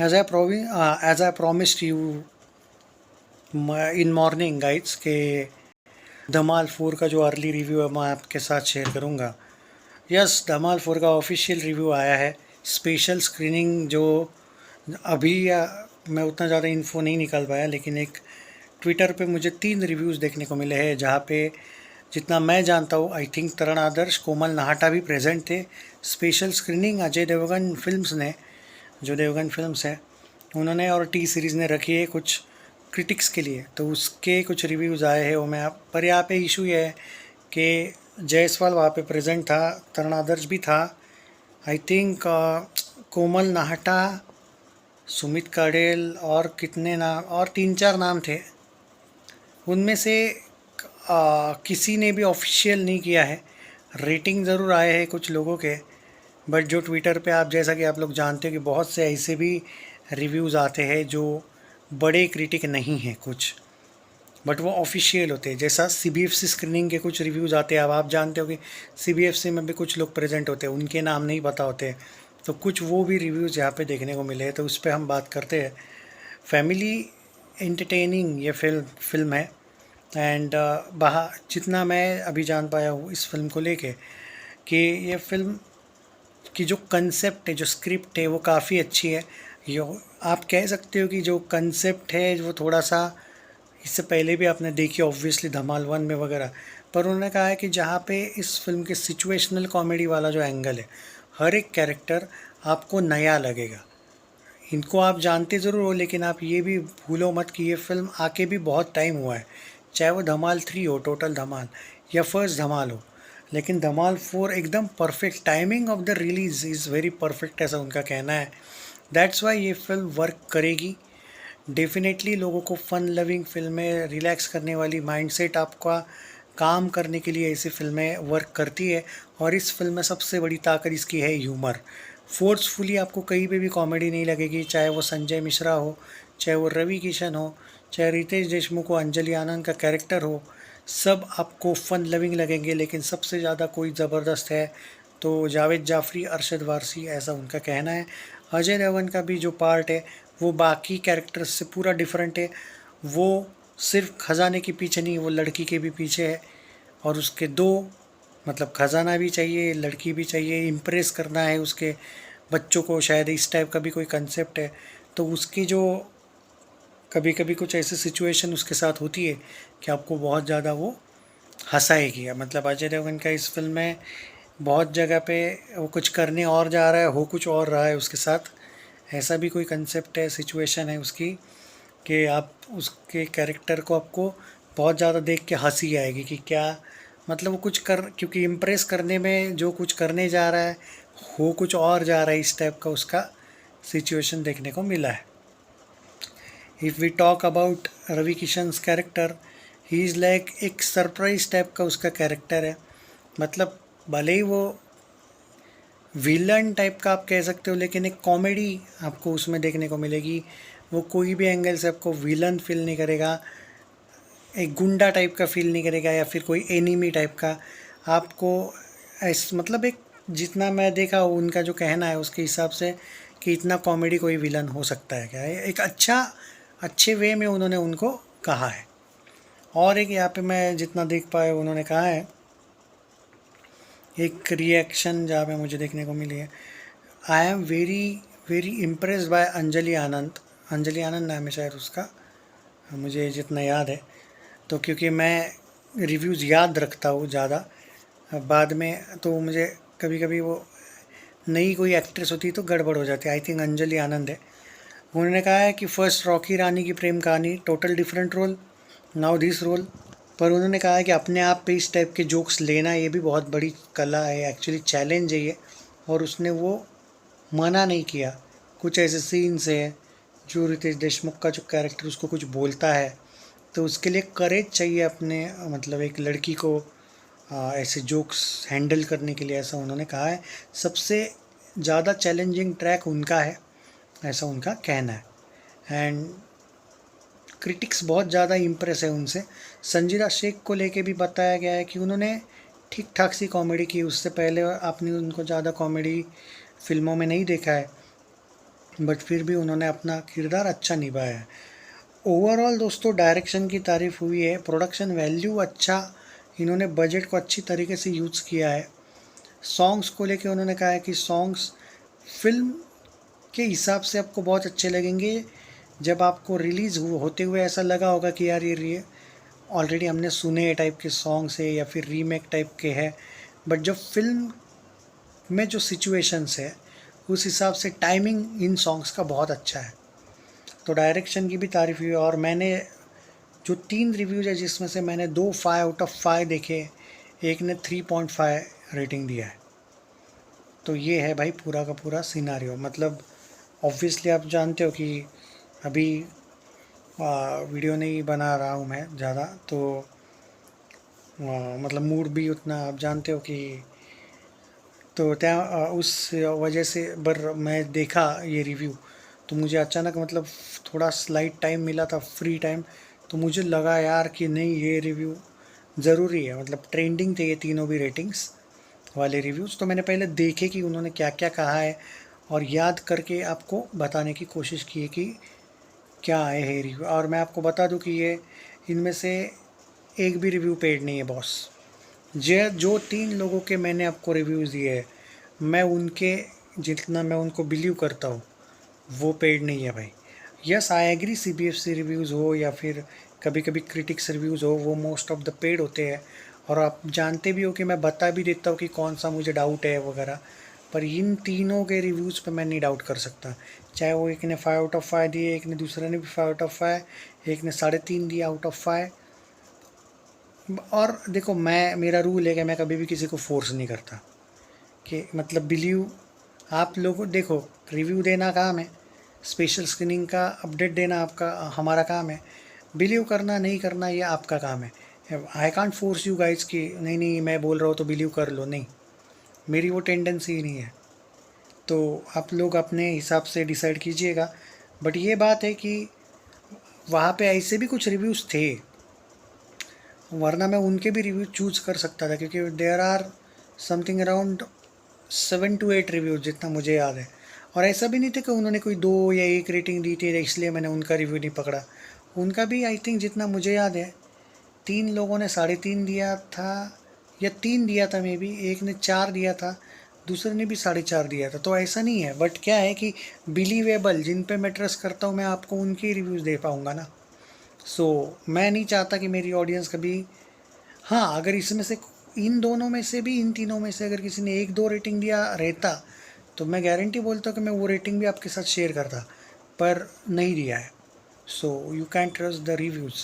As I promised you in morning guys के धमाल 4 का जो अर्ली रिव्यू है मैं आपके साथ शेयर करूँगा। यस, धमाल 4 का ऑफिशियल रिव्यू आया है। स्पेशल स्क्रीनिंग जो अभी मैं उतना ज़्यादा इन्फो नहीं निकाल पाया, लेकिन एक ट्विटर पे मुझे 3 रिव्यूज़ देखने को मिले हैं जहाँ पे जितना मैं जानता हूँ आई थिंक तरण आदर्श, कोमल नाहटा भी प्रेजेंट थे। Special screening Ajay Devgn films ने, जो देवगन फिल्म्स है उन्होंने और टी सीरीज़ ने रखी है कुछ क्रिटिक्स के लिए, तो उसके कुछ रिव्यूज़ आए हैं वो मैं आप पर। यहाँ पे इशू ये है कि जायसवाल वहाँ पे प्रेजेंट था, तरण आदर्श भी था, आई थिंक कोमल नाहटा, सुमित काडेल और कितने नाम और 3-4 नाम थे। उनमें से किसी ने भी ऑफिशियल नहीं किया है। रेटिंग ज़रूर आए हैं कुछ लोगों के, बट जो ट्विटर पे आप जैसा कि आप लोग जानते हो कि बहुत से ऐसे भी रिव्यूज़ आते हैं जो बड़े क्रिटिक नहीं हैं कुछ, बट वो ऑफिशियल होते हैं। जैसा सीबीएफसी स्क्रीनिंग के कुछ रिव्यूज़ आते हैं, अब आप जानते हो कि सीबीएफसी में भी कुछ लोग प्रेजेंट होते हैं, उनके नाम नहीं पता होते, तो कुछ वो भी रिव्यूज़ यहाँ पे देखने को मिले हैं, तो उस पर हम बात करते हैं। फैमिली एंटरटेनिंग ये फिल्म है एंड जितना मैं अभी जान पाया हूँ इस फिल्म को लेके कि ये फिल्म की जो कंसेप्ट है, जो स्क्रिप्ट है वो काफ़ी अच्छी है। यो आप कह सकते हो कि जो कंसेप्ट है वो थोड़ा सा इससे पहले भी आपने देखी ऑब्वियसली धमाल 1 में वगैरह, पर उन्होंने कहा है कि जहाँ पे इस फिल्म के सिचुएशनल कॉमेडी वाला जो एंगल है, हर एक कैरेक्टर आपको नया लगेगा। इनको आप जानते ज़रूर हो, लेकिन आप ये भी भूलो मत कि ये फिल्म आके भी बहुत टाइम हुआ है, चाहे वो धमाल 3 हो, टोटल धमाल, या फर्स्ट धमाल हो, लेकिन धमाल 4 एकदम perfect, timing of the release is very perfect ऐसा उनका कहना है। दैट्स वाई ये फिल्म वर्क करेगी डेफिनेटली। लोगों को फन लविंग फिल्में, रिलैक्स करने वाली, माइंडसेट आपका काम करने के लिए ऐसी फिल्में वर्क करती है। और इस फिल्म में सबसे बड़ी ताकत इसकी है ह्यूमर। फोर्सफुली आपको कहीं पे भी कॉमेडी नहीं लगेगी, चाहे वो संजय मिश्रा हो, चाहे वो रवि किशन हो, चाहे रितेश देशमुख हो, अंजलि आनंद का कैरेक्टर हो, सब आपको फन लविंग लगेंगे। लेकिन सबसे ज़्यादा कोई ज़बरदस्त है तो जावेद जाफ़री, अरशद वारसी, ऐसा उनका कहना है। अजय देवगन का भी जो पार्ट है वो बाकी कैरेक्टर्स से पूरा डिफरेंट है। वो सिर्फ खजाने के पीछे नहीं, वो लड़की के भी पीछे है, और उसके दो मतलब खजाना भी चाहिए, लड़की भी चाहिए, इम्प्रेस करना है उसके बच्चों को, शायद इस टाइप का भी कोई कंसेप्ट है। तो उसकी जो कभी कभी कुछ ऐसी सिचुएशन उसके साथ होती है कि आपको बहुत ज़्यादा वो हंसाएगी। मतलब अजय देवगन का इस फिल्म में बहुत जगह पे वो कुछ करने और जा रहा है, हो कुछ और रहा है उसके साथ, ऐसा भी कोई कंसेप्ट है, सिचुएशन है उसकी, कि आप उसके कैरेक्टर को आपको बहुत ज़्यादा देख के हंसी आएगी कि क्या मतलब वो कुछ कर, क्योंकि इम्प्रेस करने में जो कुछ करने जा रहा है हो कुछ और जा रहा है, इस टाइप का उसका सिचुएशन देखने को मिला है। If we talk about Ravi Kishan's character, he is like एक सरप्राइज टाइप का उसका कैरेक्टर है। मतलब भले ही वो विलन टाइप का आप कह सकते हो, लेकिन एक कॉमेडी आपको उसमें देखने को मिलेगी। वो कोई भी एंगल से आपको विलन फील नहीं करेगा, एक गुंडा टाइप का फील नहीं करेगा, या फिर कोई एनिमी टाइप का आपको मतलब एक, जितना मैं देखा उनका जो कहना है उसके हिसाब से कि इतना कॉमेडी कोई विलन हो सकता है क्या, एक अच्छे वे में उन्होंने उनको कहा है। और एक यहाँ पे मैं जितना देख पाया उन्होंने कहा है, एक रिएक्शन जहाँ पे मुझे देखने को मिली है, I am very very impressed by Anjali Anand. Anjali Anand नाम है शायद उसका, मुझे जितना याद है, तो क्योंकि मैं रिव्यूज़ याद रखता हूँ ज़्यादा, बाद में तो मुझे कभी कभी वो नई कोई एक्ट्रेस होती है तो गड़बड़ हो जाती है। आई थिंक अंजलि आनंद है। उन्होंने कहा है कि first Rocky Rani Ki Prem Kahani, total different role, now this role. पर उन्होंने कहा है कि अपने आप पे इस टाइप के जोक्स लेना ये भी बहुत बड़ी कला है, एक्चुअली चैलेंज है ये, और उसने वो मना नहीं किया। कुछ ऐसे सीन्स है जो रितेश देशमुख का जो कैरेक्टर उसको कुछ बोलता है, तो उसके लिए करेज चाहिए अपने, मतलब एक लड़की को ऐसे जोक्स हैंडल करने के लिए, ऐसा उन्होंने कहा है। सबसे ज़्यादा चैलेंजिंग ट्रैक उनका है, ऐसा उनका कहना है। एंड क्रिटिक्स बहुत ज़्यादा इम्प्रेस है उनसे। संजीदा शेख को लेके भी बताया गया है कि उन्होंने ठीक ठाक सी कॉमेडी की, उससे पहले आपने उनको ज़्यादा कॉमेडी फिल्मों में नहीं देखा है, बट फिर भी उन्होंने अपना किरदार अच्छा निभाया है। ओवरऑल दोस्तों डायरेक्शन की तारीफ़ हुई है, प्रोडक्शन वैल्यू अच्छा, इन्होंने बजट को अच्छी तरीके से यूज़ किया है। सॉन्ग्स को लेके उन्होंने कहा है कि सॉन्ग्स फिल्म के हिसाब से आपको बहुत अच्छे लगेंगे। जब आपको रिलीज़ होते हुए ऐसा लगा होगा कि यार ये ऑलरेडी हमने सुने ये टाइप के सॉन्ग्स है या फिर रीमेक टाइप के है, बट जब फिल्म में जो सिचुएशंस है उस हिसाब से टाइमिंग इन सॉन्ग्स का बहुत अच्छा है। तो डायरेक्शन की भी तारीफ़ हुई। और मैंने जो 3 रिव्यूज़ है जिसमें से मैंने 2 5 आउट ऑफ 5 देखे, एक ने 3.5 रेटिंग दिया है। तो ये है भाई पूरा का पूरा सिनारियो। मतलब ऑब्वियसली आप जानते हो कि अभी वीडियो नहीं बना रहा हूँ मैं ज़्यादा, तो मतलब मूड भी उतना आप जानते हो कि, तो त्या उस वजह से बर मैं देखा ये रिव्यू, तो मुझे अचानक मतलब थोड़ा स्लाइट टाइम मिला था, फ्री टाइम, तो मुझे लगा यार कि नहीं ये रिव्यू ज़रूरी है। मतलब ट्रेंडिंग थे ये तीनों भी रेटिंग्स वाले रिव्यूज़, तो मैंने पहले देखे कि उन्होंने क्या क्या कहा है और याद करके आपको बताने की कोशिश की है कि क्या आए हैं रिव्यू। और मैं आपको बता दूं कि ये इनमें से एक भी रिव्यू पेड नहीं है बॉस। जो 3 लोगों के मैंने आपको रिव्यूज़ दिए हैं, मैं उनके जितना मैं उनको बिलीव करता हूँ वो पेड नहीं है भाई। Yes I agree, CBFC reviews हो या फिर कभी कभी क्रिटिक्स रिव्यूज़ हो, वो मोस्ट ऑफ द पेड होते हैं। और आप जानते भी हो कि मैं बता भी देता हूँ कि कौन सा मुझे डाउट है वगैरह। पर इन तीनों के रिव्यूज़ पे मैं नहीं डाउट कर सकता। चाहे वो एक ने 5 आउट ऑफ 5 दिए, एक ने दूसरे ने भी 5 आउट ऑफ 5, एक ने 3.5 दिया आउट ऑफ 5। और देखो मैं, मेरा रूल है कि मैं कभी भी किसी को फोर्स नहीं करता कि मतलब बिलीव। आप लोगों देखो, रिव्यू देना काम है, स्पेशल स्क्रीनिंग का अपडेट देना आपका हमारा काम है, बिलीव करना नहीं करना ये आपका काम है। I can't force you guys कि नहीं नहीं मैं बोल रहा हूँ तो बिलीव कर लो, नहीं, मेरी वो टेंडेंसी ही नहीं है। तो आप लोग अपने हिसाब से डिसाइड कीजिएगा। बट ये बात है कि वहाँ पे ऐसे भी कुछ रिव्यूज़ थे, वरना मैं उनके भी रिव्यू चूज़ कर सकता था, क्योंकि there are something around 7 to 8 reviews जितना मुझे याद है। और ऐसा भी नहीं था कि उन्होंने कोई 2 या 1 रेटिंग दी थी इसलिए मैंने उनका रिव्यू नहीं पकड़ा। उनका भी आई थिंक जितना मुझे याद है 3 लोगों ने 3.5 दिया था, या 3 दिया था मे बी, एक ने 4 दिया था, दूसरे ने भी 4.5 दिया था। तो ऐसा नहीं है, बट क्या है कि बिलीवेबल जिन पे मैं ट्रस्ट करता हूँ मैं आपको उनकी रिव्यूज़ दे पाऊँगा ना। सो मैं नहीं चाहता कि मेरी ऑडियंस कभी, हाँ अगर इसमें से इन दोनों में से भी, इन तीनों में से अगर किसी ने 1 2 रेटिंग दिया रहता तो मैं गारंटी बोलता हूँ कि मैं वो रेटिंग भी आपके साथ शेयर करता, पर नहीं दिया है। So you can trust the reviews.